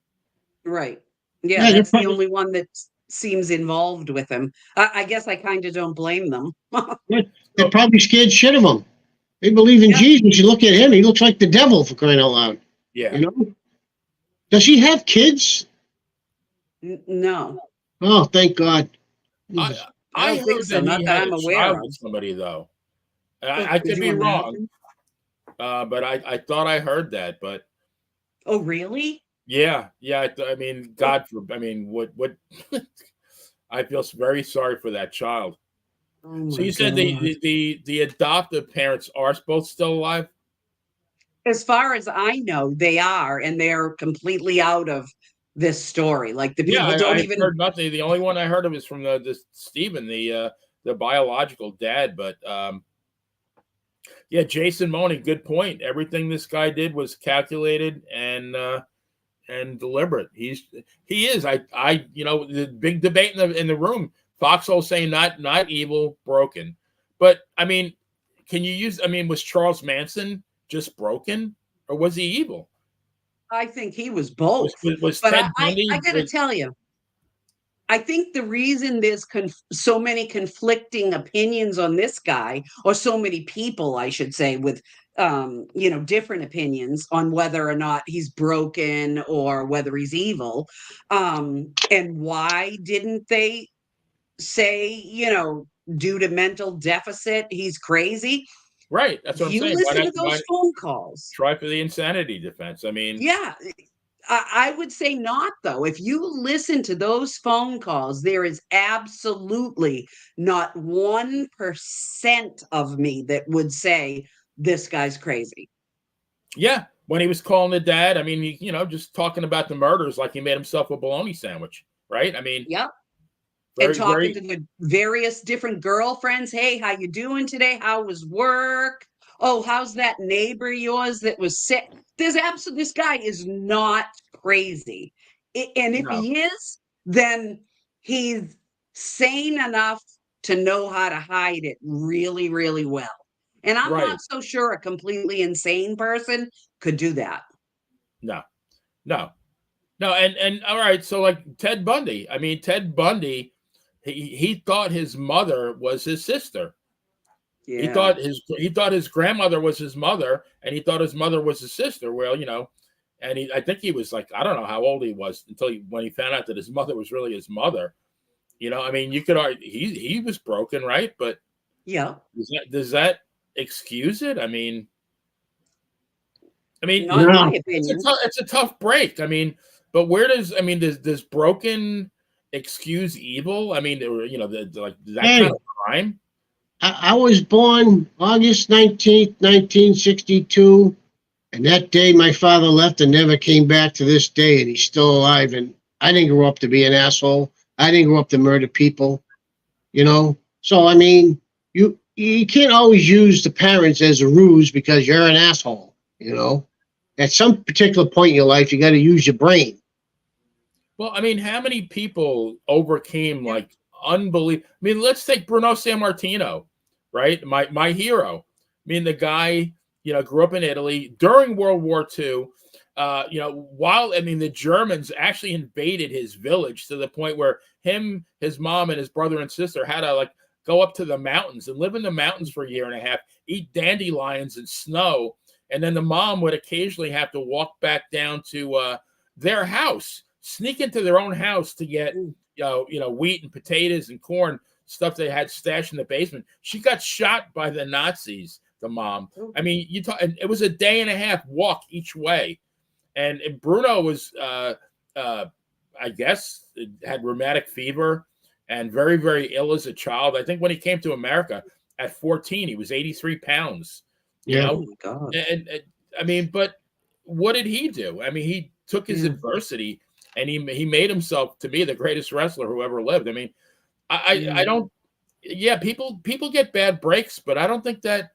Right. Yeah, that's the only one that seems involved with him. I guess I kind of don't blame them. They're probably scared shit of him. They believe in Jesus. You look at him; he looks like the devil, for crying out loud. Yeah. Does he have kids? No. Oh, thank God. I don't think so. Not that I'm aware of. Somebody though. I could be wrong, but I thought I heard that. But oh, really? Yeah. I mean, what? I feel very sorry for that child. Oh, so you said the adoptive parents are both still alive? As far as I know, they are, and they're completely out of this story. Like the people don't even heard nothing. The only one I heard of is from the Stephen, the biological dad. But Jason Money, good point. Everything this guy did was calculated and deliberate. He is. The big debate in the room. Foxhole saying not evil, broken. But I mean, was Charles Manson just broken, or was he evil? I think he was both. Was but Ted Bundy? I got to tell you, I think the reason there's so many conflicting opinions on this guy, or so many people, I should say, with different opinions on whether or not he's broken or whether he's evil, and why didn't they say, due to mental deficit, he's crazy? Right. That's what I'm saying. You listen to those phone calls. Try for the insanity defense. I mean, I would say not, though. If you listen to those phone calls, there is absolutely not 1% of me that would say this guy's crazy. Yeah. When he was calling the dad, I mean, he, just talking about the murders like he made himself a bologna sandwich, right? I mean, and talking to the various different girlfriends. Hey, how you doing today? How was work? Oh, how's that neighbor of yours that was sick? This guy is not crazy. And if he is, then he's sane enough to know how to hide it really, really well. And I'm not so sure a completely insane person could do that. No. And all right. So like Ted Bundy, he thought his mother was his sister. Yeah. He thought his grandmother was his mother, and he thought his mother was his sister. Well, and I think he was like, I don't know how old he was when he found out that his mother was really his mother. I mean, you could argue he was broken, right? But does that excuse it? I mean, not in my opinion. It's a tough break. I mean, but does broken excuse evil? I mean, that kind of crime. I was born August 19th, 1962, and that day my father left and never came back to this day, and he's still alive. And I didn't grow up to be an asshole. I didn't grow up to murder people, So I mean, you can't always use the parents as a ruse because you're an asshole. At some particular point in your life, you got to use your brain. Well, I mean, how many people overcame like unbelievable? I mean, let's take Bruno Sammartino, right? My hero. I mean, the guy, grew up in Italy during World War II. The Germans actually invaded his village to the point where his mom, and his brother and sister had to like go up to the mountains and live in the mountains for a year and a half, eat dandelions and snow, and then the mom would occasionally have to walk back down to their house, sneak into their own house to get wheat and potatoes and corn, stuff they had stashed in the basement. She got shot by the Nazis, the mom. I mean, it was a day and a half walk each way. And Bruno was, I guess, had rheumatic fever and very, very ill as a child. I think when he came to America at 14, he was 83 pounds. Oh my God. And I mean, but what did he do? I mean, he took his adversity and he made himself, to me, the greatest wrestler who ever lived. I mean, I don't. Yeah, people get bad breaks, but I don't think that.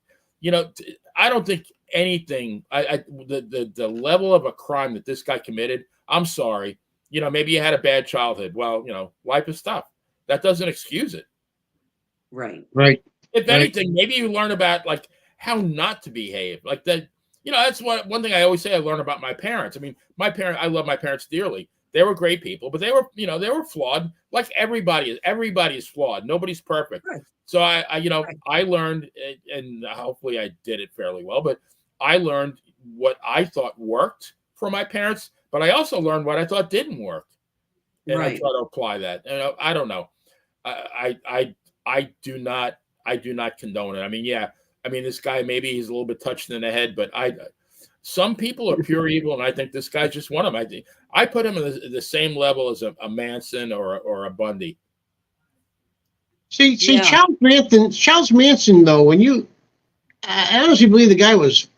I don't think anything. The level of a crime that this guy committed. I'm sorry. Maybe you had a bad childhood. Well, life is tough. That doesn't excuse it. Right. If anything, maybe you learn about like how not to behave. Like that. That's one thing I always say I learned about my parents. I mean, I love my parents dearly. They were great people, but they were flawed. Like everybody is. Everybody is flawed. Nobody's perfect. Right. So I learned, and hopefully I did it fairly well, but I learned what I thought worked for my parents, but I also learned what I thought didn't work. And I try to apply that. And I don't know. I do not condone it. I mean, this guy, maybe he's a little bit touched in the head, but some people are pure evil, and I think this guy's just one of them. I put him in the same level as a Manson or a Bundy. See, Charles Manson, though, I honestly believe the guy was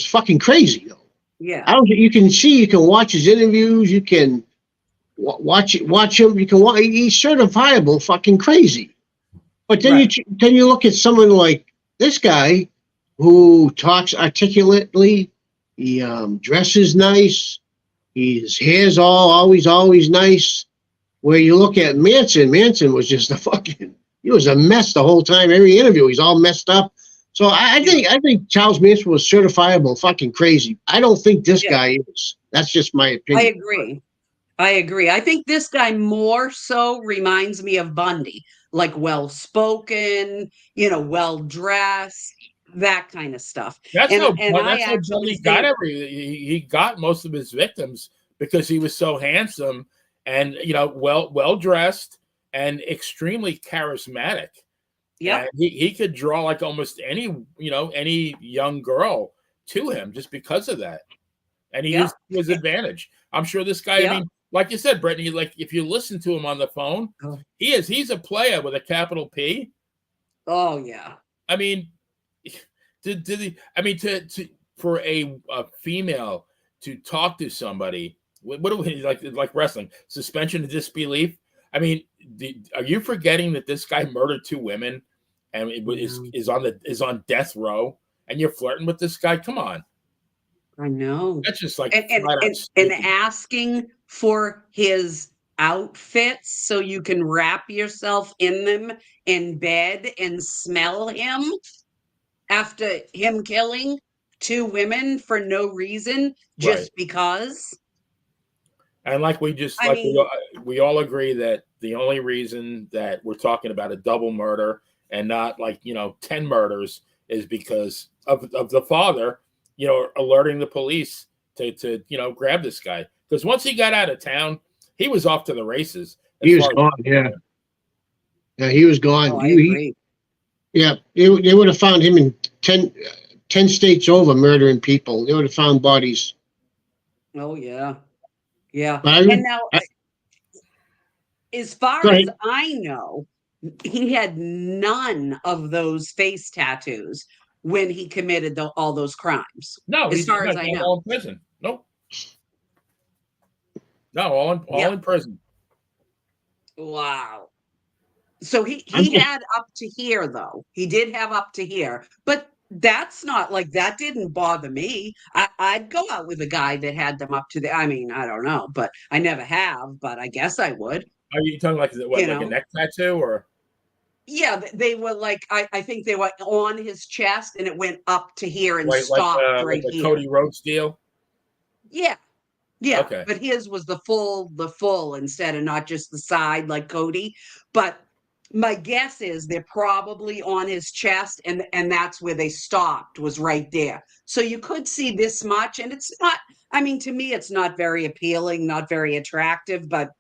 fucking crazy, though. Yeah. You can watch his interviews, you can watch him, he's certifiable fucking crazy. But then you look at someone like this guy who talks articulately, he dresses nice, his hair's always nice. Where you look at Manson was just he was a mess the whole time. Every interview, he's all messed up. So I think Charles Manson was certifiable fucking crazy. I don't think this guy is. That's just my opinion. I agree. I think this guy more so reminds me of Bundy, like well-spoken, well-dressed, that kind of stuff. That's how Bundy got he got most of his victims because he was so handsome and well dressed and extremely charismatic. Yeah, he could draw like almost any young girl to him just because of that, and he used his advantage. I'm sure this guy. I mean, like you said, Brittany, like if you listen to him on the phone, he's a Playa with a capital P. Oh yeah. I mean, did he? I mean, for a female to talk to somebody. What do we like wrestling? Suspension of disbelief. I mean, are you forgetting that this guy murdered 2 women and is on death row, and you're flirting with this guy? Come on. I know. That's just like and asking for his outfits so you can wrap yourself in them in bed and smell him after him killing 2 women for no reason, just because. And like we all agree that the only reason that we're talking about a double murder and not 10 murders is because of the father, alerting the police to grab this guy. Because once he got out of town, he was off to the races. He was gone. Yeah, he was gone. Oh, I agree. They would have found him in 10 states over murdering people. They would have found bodies. Oh yeah. Yeah. And now, as far as I know, he had none of those face tattoos when he committed all those crimes. No, as far as I know, all in prison. Nope. No, all in prison. Wow. So he had up to here, though. He did have up to here, but that's not like that didn't bother me. I'd go out with a guy that had them up to the. I mean, I don't know, but I never have. But I guess I would. Are you talking like You like a know, neck tattoo or yeah, they were like I think they were on his chest, and it went up to here and like stopped like right a here. Cody Rhodes deal? Yeah, yeah, Okay. but his was the full instead of not just the side like Cody. But my guess is they're probably on his chest, and that's where they stopped, was right there. So you could see this much, and it's not. I mean, to me, it's not very appealing, not very attractive. But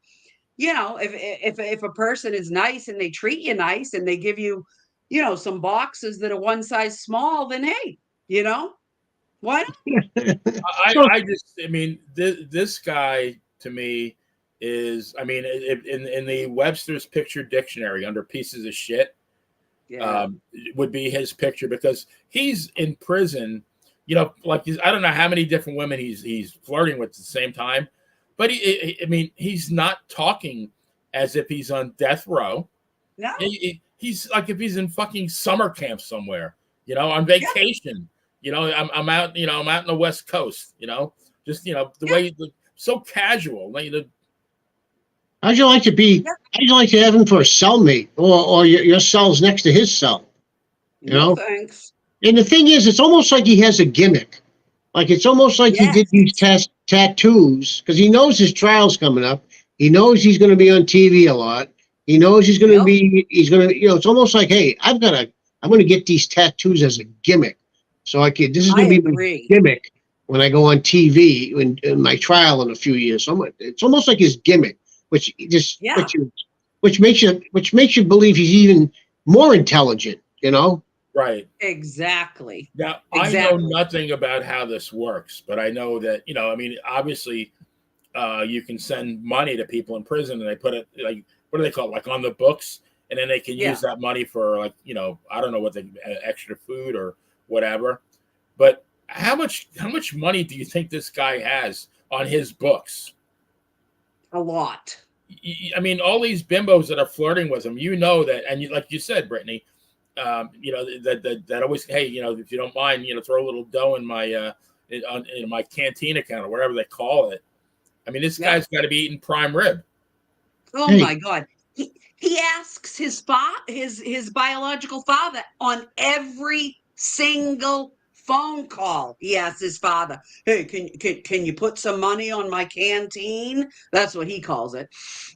if a person is nice and they treat you nice and they give you, some boxes that are one size small, then hey, why not? So I mean, this guy to me is, I mean, in the Webster's Picture Dictionary under pieces of shit, Yeah. would be his picture because he's in prison. Like I don't know how many different women he's flirting with at the same time, but I mean, he's not talking as if he's on death row. No. He's like if he's in fucking summer camp somewhere, on Yeah. vacation. I'm out, I'm out in the West Coast, just, the Yeah. way, so casual. how'd you like to be? How'd you like to have him for a cellmate, or your cell's next to his cell? No thanks. And the thing is, it's almost like he has a gimmick. Like it's almost like he did these tattoos because he knows his trial's coming up. He knows he's going to be on TV a lot. He knows he's going to be. He's going to. It's almost like, hey, I'm going to get these tattoos as a gimmick. So this is going to be my gimmick when I go on TV in my trial in a few years. So it's almost like his gimmick, which makes you believe he's even more intelligent. Right. Exactly. Now, I know nothing about how this works, but I know that, I mean, obviously, you can send money to people in prison and they put it like, what do they call it? Like on the books. And then they can use that money for like, I don't know what extra food or whatever. But how much money do you think this guy has on his books? A lot. I mean, all these bimbos that are flirting with him, that, and like you said, Brittany, that always, hey, if you don't mind, throw a little dough in my in my canteen account or whatever they call it. I mean, this guy's got to be eating prime rib. Oh my God. He asks his biological father on every single phone call. He asks his father, hey, can you put some money on my canteen? That's what he calls it.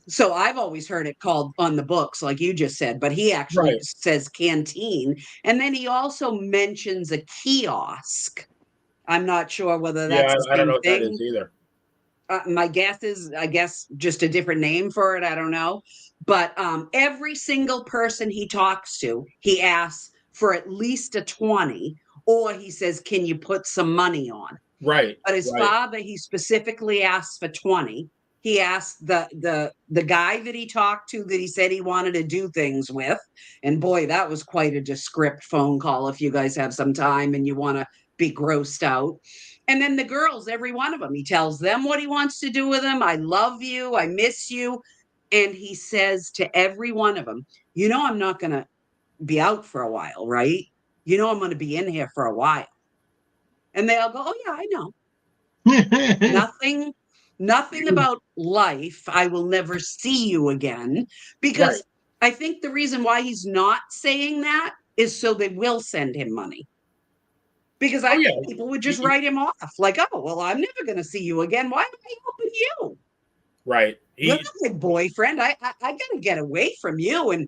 So I've always heard it called on the books, like you just said, but he actually says canteen. And then he also mentions a kiosk. I'm not sure whether that's the same I don't know what thing. that is either. My guess is, just a different name for it. I don't know. But every single person he talks to, he asks for at least a 20, or he says, can you put some money on? Right. But his father, he specifically asks for 20. He asked the guy that he talked to that he said he wanted to do things with. And boy, that was quite a descript phone call if you guys have some time and you want to be grossed out. And then the girls, every one of them, he tells them what he wants to do with them. I love you. I miss you. And he says to every one of them, I'm not going to be out for a while, right? I'm going to be in here for a while. And they all go, oh, yeah, I know. Nothing about life. I will never see you again. Because I think the reason why he's not saying that is so they will send him money. Because I think people would just write him off. Like, oh, well, I'm never going to see you again. Why am I helping you? Right. You're not my boyfriend. I got to get away from you and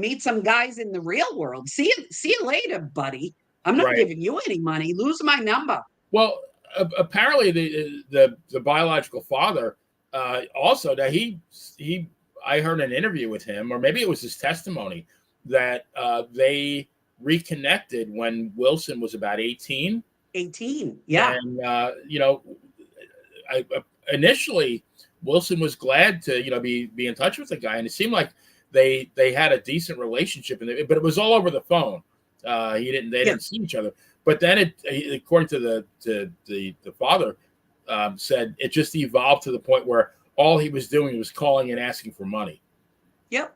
meet some guys in the real world. See you later, buddy. I'm not giving you any money. Lose my number. Well, apparently the biological father also that I heard an interview with him, or maybe it was his testimony, that they reconnected when Wilson was about 18. 18, yeah. And initially Wilson was glad to be in touch with the guy, and it seemed like they had a decent relationship, but it was all over the phone. They didn't see each other. But then according to the father, said it just evolved to the point where all he was doing was calling and asking for money. Yep.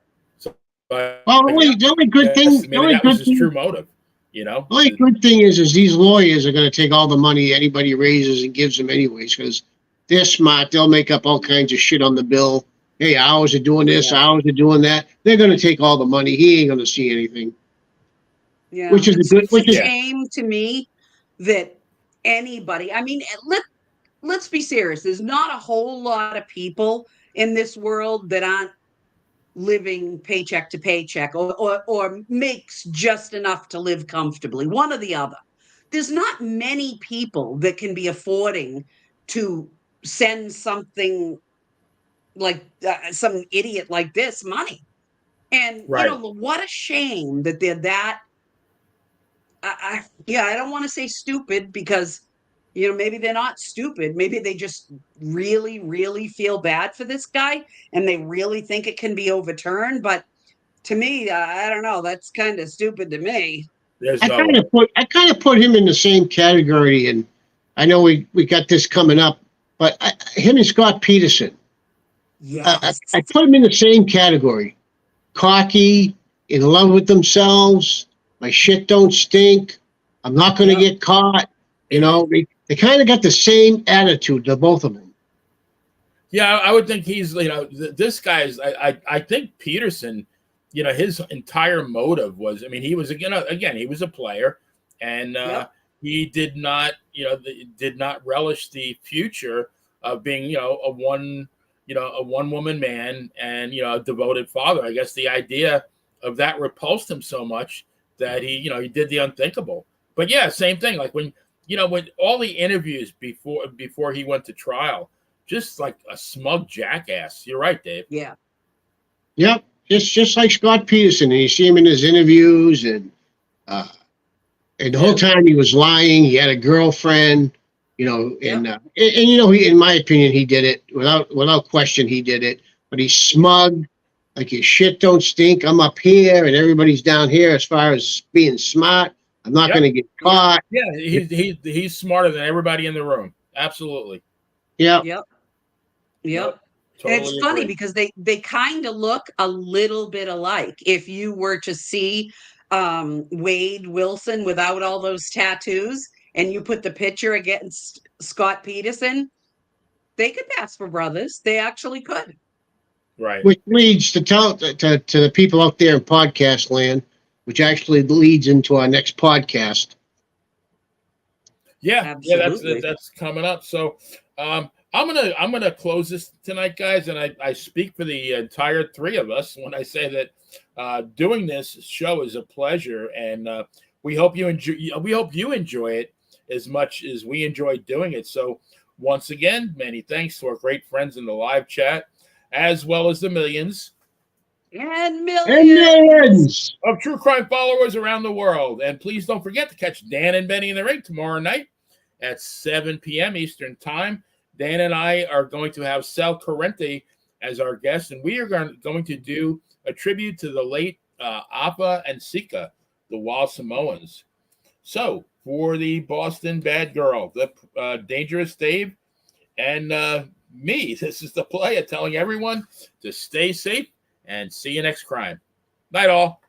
But Well, the only good thing, maybe that was his true motive, you know. The only good thing is these lawyers are going to take all the money anybody raises and gives them anyways, because they're smart. They'll make up all kinds of shit on the bill. Hey, hours are doing this, hours are doing that. They're going to take all the money. He ain't going to see anything. Yeah, Which is it's a shame to me that anybody. I mean, let's be serious. There's not a whole lot of people in this world that aren't living paycheck to paycheck or makes just enough to live comfortably, one or the other. There's not many people that can be affording to send something like some idiot like this money. And Right. what a shame that they're that. I don't want to say stupid because maybe they're not stupid. Maybe they just really, really feel bad for this guy and they really think it can be overturned. But to me, I don't know. That's kind of stupid to me. I kind of put him in the same category, and I know we got this coming up, but him and Scott Peterson. Yes. I put him in the same category. Cocky, in love with themselves. My shit don't stink. I'm not going to get caught. They kind of got the same attitude, the both of them. Yeah, I would think he's, this guy's, I think Peterson, his entire motive was, I mean, he was, again, he was a player and he did not, did not relish the future of being, a one woman man and, a devoted father. I guess the idea of that repulsed him so much that he did the unthinkable. But yeah, same thing. Like when all the interviews before he went to trial, just like a smug jackass. You're right, Dave. Yeah. Yep. Just like Scott Peterson. And you see him in his interviews and the whole time he was lying. He had a girlfriend, he, in my opinion, he did it without question. He did it, but he's smug. Like his shit don't stink. I'm up here and everybody's down here as far as being smart. I'm not going to get caught. Yeah, he's smarter than everybody in the room. Absolutely. Yeah. Yep. Totally It's funny because they kind of look a little bit alike. If you were to see Wade Wilson without all those tattoos and you put the picture against Scott Peterson, they could pass for brothers. They actually could. Right. Which leads to the people out there in podcast land, which actually leads into our next podcast. Yeah, that's coming up. So I'm gonna close this tonight, guys, and I speak for the entire three of us when I say that doing this show is a pleasure, and we hope you enjoy it as much as we enjoy doing it. So once again, many thanks to our great friends in the live chat, as well as the millions and millions of true crime followers around the world. And please don't forget to catch Dan and Benny in the Ring tomorrow night at 7 p.m. Eastern Time. Dan and I are going to have Sal Corrente as our guest, and we are going to do a tribute to the late Appa and Sika, the Wild Samoans. So, for the Boston Bad Girl, the Dangerous Dave, and me, this is the Playa telling everyone to stay safe and see you next crime. Night all.